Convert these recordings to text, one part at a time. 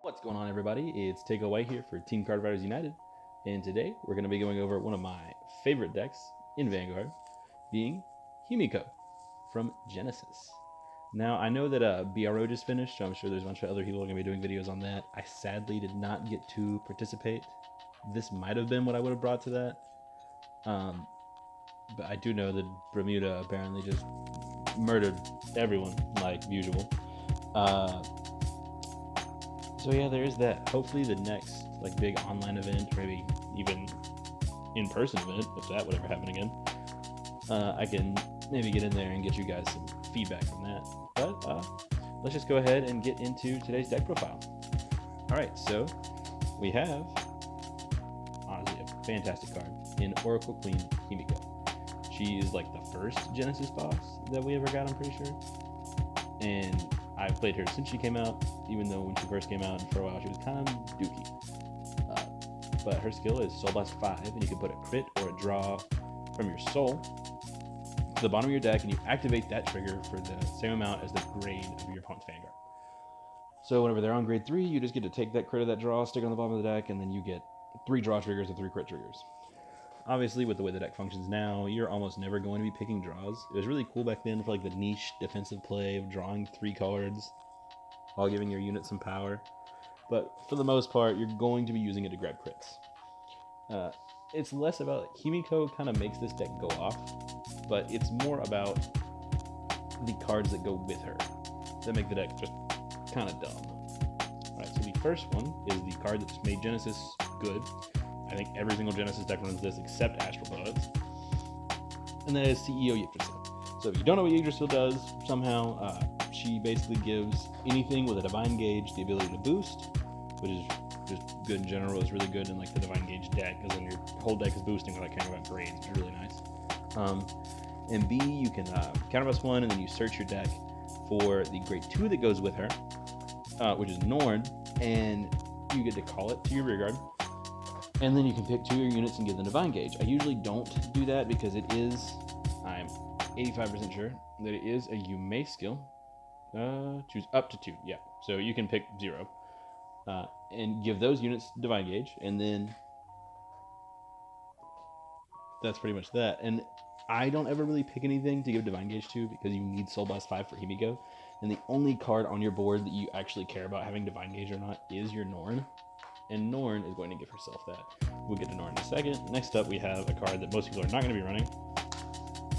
What's going on, everybody? It's Taicowhites here for Team Cardfight United, and today we're going to be going over one of my favorite decks in Vanguard, being Himiko from Genesis. Now, I know that BRO just finished, so I'm sure there's a bunch of other people going to be doing videos on that. I sadly did not get to participate. This might have been what I would have brought to that, but I do know that Bermuda apparently just murdered everyone, like usual. So yeah, there is that. Hopefully the next big online event, or maybe even in-person event, if that would ever happen again, I can maybe get in there and get you guys some feedback from that. But let's just go ahead and get into today's deck profile. Alright, so we have, honestly, a fantastic card in Oracle Queen Himiko. She is like the first Genesis boss that we ever got, I'm pretty sure. And I've played her since she came out, even though when she first came out, and for a while she was kind of dookie. But her skill is Soul Blast 5, and you can put a crit or a draw from your soul to the bottom of your deck, and you activate that trigger for the same amount as the grade of your opponent's Vanguard. So whenever they're on grade 3, you just get to take that crit or that draw, stick it on the bottom of the deck, and then you get 3 draw triggers or 3 crit triggers. Obviously, with the way the deck functions now, you're almost never going to be picking draws. It was really cool back then for the niche defensive play of drawing 3 cards while giving your unit some power. But for the most part, you're going to be using it to grab crits. It's less about Himiko kind of makes this deck go off, but it's more about the cards that go with her that make the deck just kind of dumb. Alright, so the first one is the card that just made Genesis good. I think every single Genesis deck runs this except Astral Poets. And that is CEO Yggdrasil. So if you don't know what Yggdrasil does, somehow she basically gives anything with a Divine Gauge the ability to boost, which is just good in general. It's really good in the Divine Gauge deck, because then your whole deck is boosting without caring about grades, which is really nice. And B, you can counterblast 1, and then you search your deck for the grade 2 that goes with her, which is Norn, and you get to call it to your rear guard. And then you can pick 2 of your units and give them Divine Gauge. I usually don't do that because it is, I'm 85% sure, that it is a you may skill. Choose up to 2, yeah. So you can pick 0. And give those units Divine Gauge, and then that's pretty much that. And I don't ever really pick anything to give Divine Gauge to because you need Soul Blast 5 for Himiko. And the only card on your board that you actually care about having Divine Gauge or not is your Norn. And Norn is going to give herself that. We'll get to Norn in a second. Next up, we have a card that most people are not going to be running,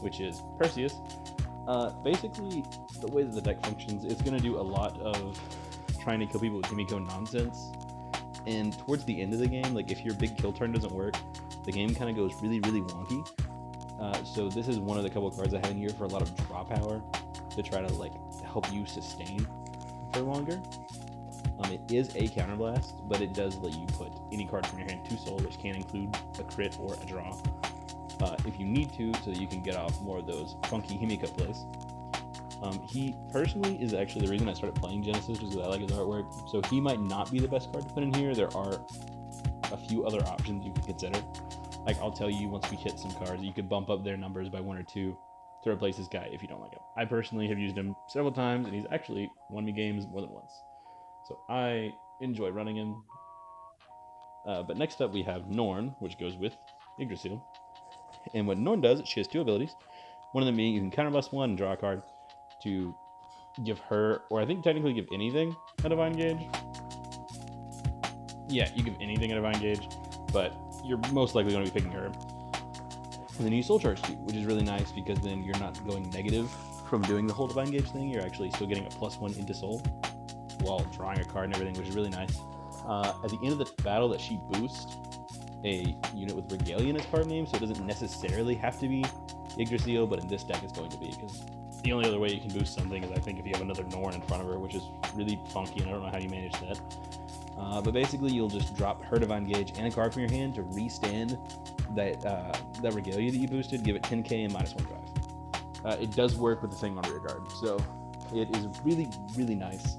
which is Perseus. Basically, the way that the deck functions, it's going to do a lot of trying to kill people with Himiko nonsense. And towards the end of the game, if your big kill turn doesn't work, the game kind of goes really, really wonky. So this is one of the couple of cards I have in here for a lot of draw power to try to help you sustain for longer. It is a counterblast, but it does let you put any card from your hand to soul, which can include a crit or a draw, if you need to, so that you can get off more of those funky Himiko plays. He personally is actually the reason I started playing Genesis, because I like his artwork. So he might not be the best card to put in here. There are a few other options you could consider. I'll tell you once we hit some cards, you could bump up their numbers by 1 or 2 to replace this guy if you don't like him. I personally have used him several times, and he's actually won me games more than once. So I enjoy running him. But next up we have Norn, which goes with Yggdrasil. And what Norn does, she has 2 abilities. One of them being you can counterblast 1 and draw a card to give her, or I think technically give anything a Divine Gauge. Yeah, you give anything a Divine Gauge, but you're most likely going to be picking her. And then you Soul Charge 2, which is really nice because then you're not going negative from doing the whole Divine Gauge thing. You're actually still getting a +1 into Soul while drawing a card and everything, which is really nice. At the end of the battle that she boosts a unit with Regalia in its card name, so it doesn't necessarily have to be Yggdrasil, but in this deck it's going to be, because the only other way you can boost something is I think if you have another Norn in front of her, which is really funky, and I don't know how you manage that. But basically you'll just drop her Divine Gauge and a card from your hand to restand that Regalia that you boosted, give it 10k and -1 drive. It does work with the thing on rear guard, so it is really, really nice.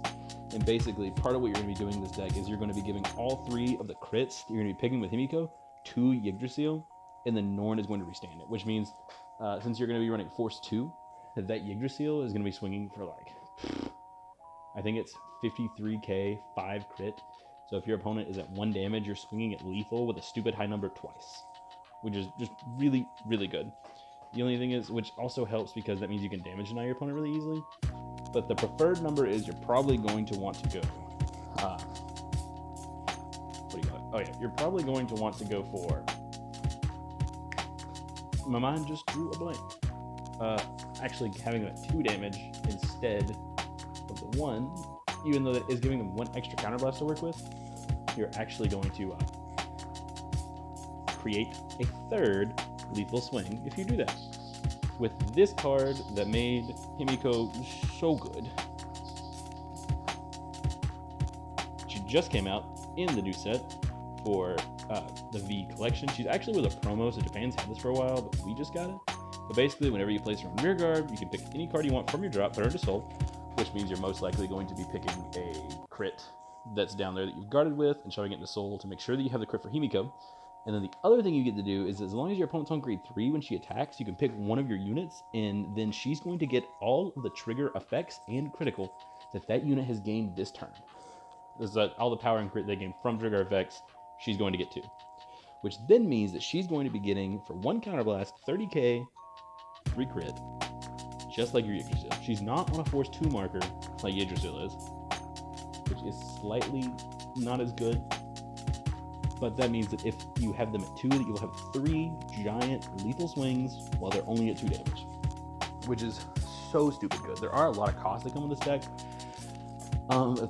And basically, part of what you're going to be doing in this deck is you're going to be giving all 3 of the crits that you're going to be picking with Himiko to Yggdrasil, and then Norn is going to restand it, which means since you're going to be running Force 2, that Yggdrasil is going to be swinging for I think it's 53k 5 crit. So if your opponent is at 1 damage, you're swinging it lethal with a stupid high number twice, which is just really, really good. The only thing is, which also helps because that means you can damage deny your opponent really easily. But the preferred number is you're probably going to want to go. What do you got? Oh yeah, you're probably going to want to go for. My mind just drew a blank. Actually having them at 2 damage instead of the 1, even though that is giving them 1 extra counterblast to work with, you're actually going to create a 3rd lethal swing if you do that. With this card that made Himiko so good. She just came out in the new set for the V collection. She's actually with a promo, so Japan's had this for a while, but we just got it. But basically, whenever you place her on rear guard, you can pick any card you want from your drop, put her into soul, which means you're most likely going to be picking a crit that's down there that you've guarded with and shoving it into soul to make sure that you have the crit for Himiko. And then the other thing you get to do is, as long as your opponent's on grade 3 when she attacks, you can pick one of your units, and then she's going to get all of the trigger effects and critical that unit has gained this turn. This is all the power and crit they gain from trigger effects, she's going to get too. Which then means that she's going to be getting, for 1 counterblast, 30k 3 crit, just like your Yggdrasil. She's not on a Force 2 marker like Yggdrasil is, which is slightly not as good. But that means that if you have them at 2, that you'll have 3 giant lethal swings while they're only at 2 damage, which is so stupid good. There are a lot of costs that come with this deck.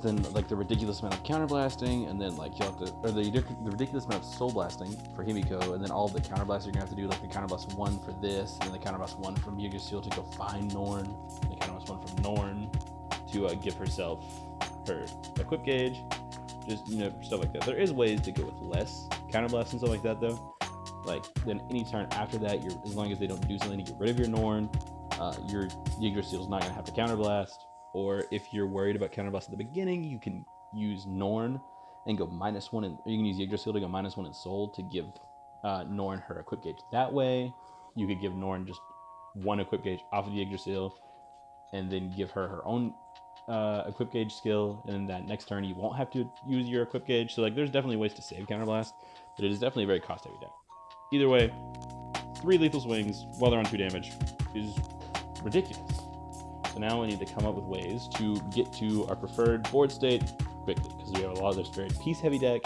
Then like the ridiculous amount of counterblasting, and then like you'll have to, or the ridiculous amount of soul blasting for Himiko, and then all the counterblasts you're gonna have to do, like the counterblast 1 for this, and then the counterblast 1 from Yggdrasil to go find Norn, the counterblast 1 from Norn to give herself her equip gauge, just stuff like that. There is ways to go with less counterblast and stuff like that though. Like then any turn after that, as long as they don't do something to get rid of your Norn, your Yggdrasil's not gonna have to counterblast. Or if you're worried about counterblast at the beginning, you can use Norn and go -1, and you can use Yggdrasil to go -1 in soul to give Norn her equip gauge. That way, you could give Norn just 1 equip gauge off of the Yggdrasil, and then give her her own equip gauge skill, and then that next turn you won't have to use your equip gauge. So like, there's definitely ways to save counterblast, but it is definitely a very cost-heavy deck. Either way, 3 lethal swings while they're on 2 damage is ridiculous. So now we need to come up with ways to get to our preferred board state quickly, because we have a lot of this very piece-heavy deck.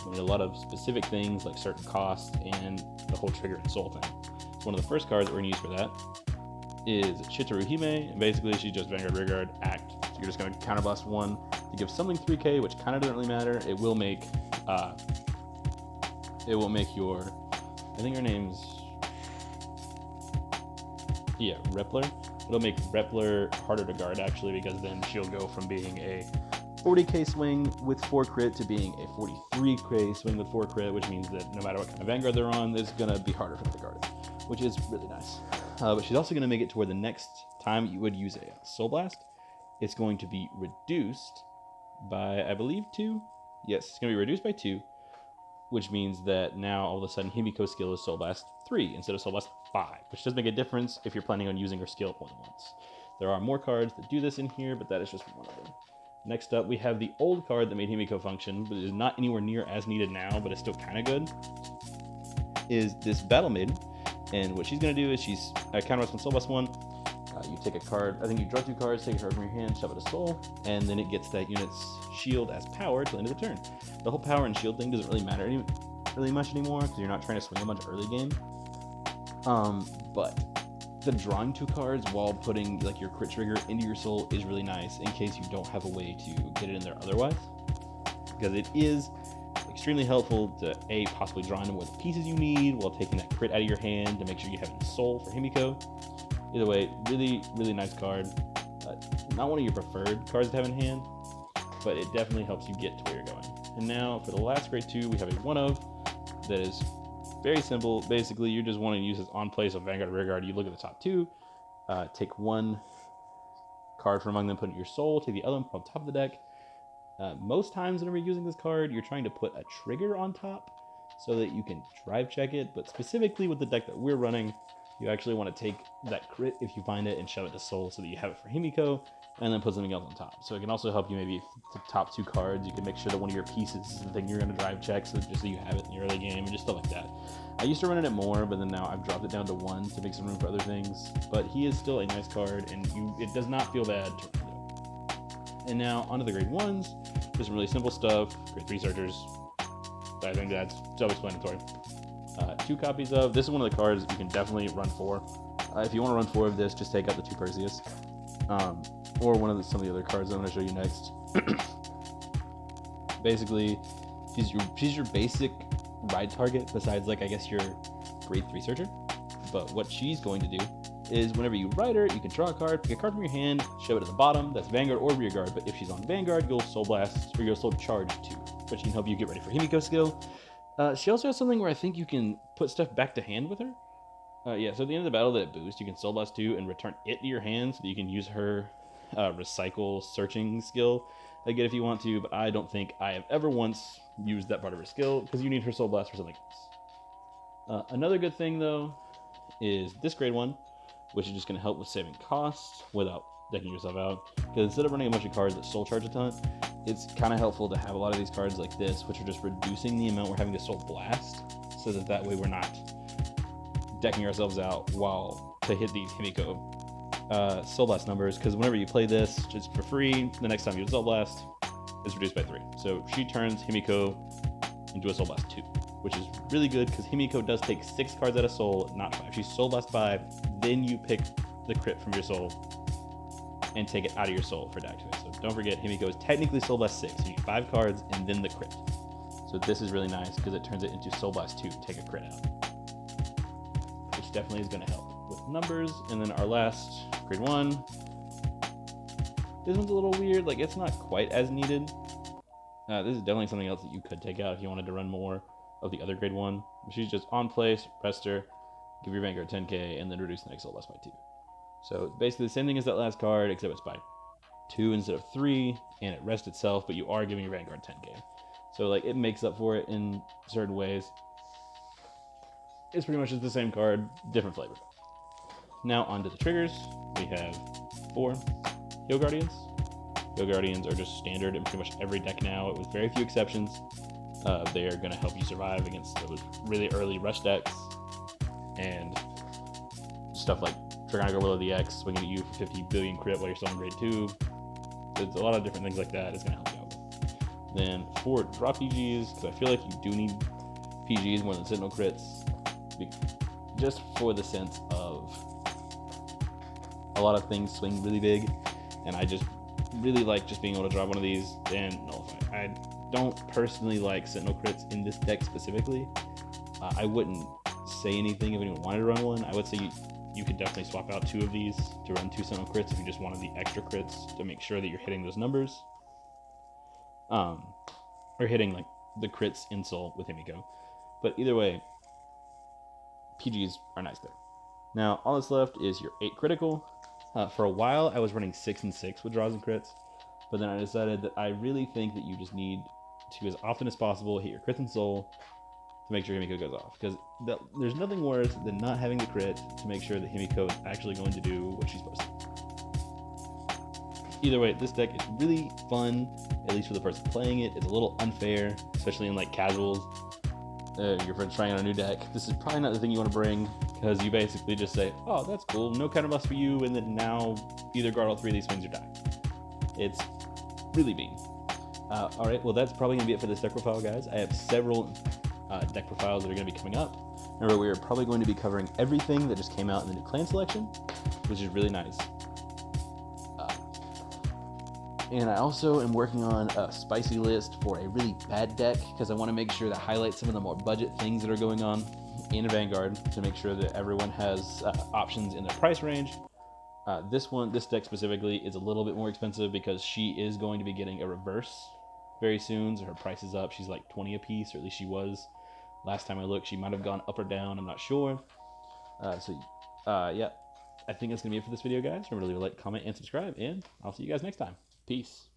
We need a lot of specific things like certain costs and the whole trigger and soul thing. So one of the first cards that we're going to use for that is Chittarohime, and basically she's just Vanguard, Rearguard, Act. So you're just going to counterblast 1 to give something 3k, which kind of doesn't really matter. It will make your, I think her name's, Repler. It'll make Repler harder to guard, actually, because then she'll go from being a 40k swing with 4 crit to being a 43k swing with 4 crit, which means that no matter what kind of Vanguard they're on, it's going to be harder for them to guard it, which is really nice. But she's also going to make it to where the next time you would use a Soul Blast, it's going to be reduced by, I believe, 2? Yes, it's going to be reduced by 2, which means that now all of a sudden Himiko's skill is Soul Blast 3 instead of Soul Blast 5, which does make a difference if you're planning on using her skill more than once. There are more cards that do this in here, but that is just one of them. Next up, we have the old card that made Himiko function, but is not anywhere near as needed now, but it's still kind of good, is this Battle Maiden. And what she's going to do is she's counterblast on Soul Blast 1. You take a card, I think you draw 2 cards, take a card from your hand, shove it to soul, and then it gets that unit's shield as power till the end of the turn. The whole power and shield thing doesn't really matter really much anymore, because you're not trying to swing a bunch early game. But the drawing 2 cards while putting like your crit trigger into your soul is really nice in case you don't have a way to get it in there otherwise, because it is extremely helpful to possibly draw into more of the pieces you need while taking that crit out of your hand to make sure you have it in soul for Himiko. Either way, really, really nice card. Not one of your preferred cards to have in hand, but it definitely helps you get to where you're going. And now for the last grade 2, we have a one of that is very simple. Basically, you just want to use this on play, so Vanguard, Rearguard, you look at the top 2, take 1 card from among them, put it in your soul, take the other one, put on top of the deck. Most times whenever you're using this card, you're trying to put a trigger on top so that you can drive check it, but specifically with the deck that we're running, you actually want to take that crit if you find it and shove it to soul so that you have it for Himiko, and then put something else on top. So it can also help you maybe the top 2 cards. You can make sure that one of your pieces is the thing you're going to drive check, so just so you have it in the early game and just stuff like that. I used to run it at more, but then now I've dropped it down to 1 to make some room for other things. But he is still a nice card, and it does not feel bad to run it. And now onto the grade 1s. Just some really simple stuff. Grade 3 searchers. I think that's self-explanatory. 2 copies of this is one of the cards you can definitely run 4. If you want to run 4 of this, just take out the 2 Perseus, or some of the other cards I'm going to show you next. Basically, she's your basic ride target. Besides, like, I guess your grade 3 searcher. But what she's going to do is whenever you ride her, you can draw a card, pick a card from your hand, shove it at the bottom. That's Vanguard or Rearguard. But if she's on Vanguard, you'll Soul Blast or you'll Soul Charge 2, which can help you get ready for Himiko skill. She also has something where I think you can put stuff back to hand with her. Yeah, so at the end of the battle that it boosts, you can Soul Blast 2 and return it to your hand so that you can use her recycle searching skill again if you want to, but I don't think I have ever once used that part of her skill because you need her Soul Blast for something else. Another good thing, though, is this grade 1, which is just going to help with saving costs without decking yourself out, because instead of running a bunch of cards that Soul Charge a ton, it's kind of helpful to have a lot of these cards like this, which are just reducing the amount we're having to Soul Blast, so that way we're not decking ourselves out to hit these Himiko Soul Blast numbers, because whenever you play this just for free, the next time you Soul Blast, it's reduced by 3. So she turns Himiko into a Soul Blast 2, which is really good because Himiko does take 6 cards out of Soul, not 5. She's Soul Blast 5, then you pick the crit from your Soul and take it out of your Soul for it to activate. So don't forget, Himiko is technically Soul Blast 6. You need 5 cards and then the crit. So this is really nice because it turns it into Soul Blast 2, take a crit out, which definitely is going to help with numbers. And then our last grade 1. This one's a little weird. Like, it's not quite as needed. This is definitely something else that you could take out if you wanted to run more of the other grade 1. She's just on place, rest her, give your Vanguard 10k, and then reduce the next Soul Blast by 2. So basically the same thing as that last card, except it's by 2 instead of 3, and it rests itself, but you are giving your Vanguard 10k. So like it makes up for it in certain ways. It's pretty much just the same card, different flavor. Now onto the triggers. We have 4 Heal Guardians. Heal Guardians are just standard in pretty much every deck now, with very few exceptions. They are going to help you survive against those really early rush decks and stuff like Dragonic Will of the X swinging at you for 50 billion crit while you're still in grade 2. There's a lot of different things like that it's going to help you out with. Then 4 drop PGs, because I feel like you do need PGs more than Sentinel crits, just for the sense of a lot of things swing really big, and I just really like just being able to drop one of these and nullify. I don't personally like Sentinel crits in this deck specifically. I wouldn't say anything if anyone wanted to run one. I would say you could definitely swap out 2 of these to run 2 Sentinel crits if you just wanted the extra crits to make sure that you're hitting those numbers. Or hitting like the crits in Soul with Himiko. But either way, PGs are nice there. Now, all that's left is your 8 critical. For a while, I was running 6 and 6 with draws and crits, but then I decided that I really think that you just need to, as often as possible, hit your crits and Soul to make sure Himiko goes off. Because there's nothing worse than not having the crit to make sure that Himiko is actually going to do what she's supposed to. Either way, this deck is really fun, at least for the person playing it. It's a little unfair, especially in like casuals. Your friend's trying out a new deck. This is probably not the thing you want to bring, because you basically just say, oh, that's cool, no counterblast for you, and then now either guard all 3 of these swings or die. It's really mean. Alright, well that's probably going to be it for this deck profile, guys. I have several deck profiles that are going to be coming up. Remember, we are probably going to be covering everything that just came out in the new clan selection, which is really nice. And I also am working on a spicy list for a really bad deck, because I want to make sure to highlight some of the more budget things that are going on in Vanguard to make sure that everyone has options in their price range. This deck specifically is a little bit more expensive because she is going to be getting a reverse very soon, so her price is up. She's like 20 a piece, or at least she was. Last time I looked, she might have gone up or down, I'm not sure. Yeah, I think that's going to be it for this video, guys. Remember to leave a like, comment, and subscribe, and I'll see you guys next time. Peace.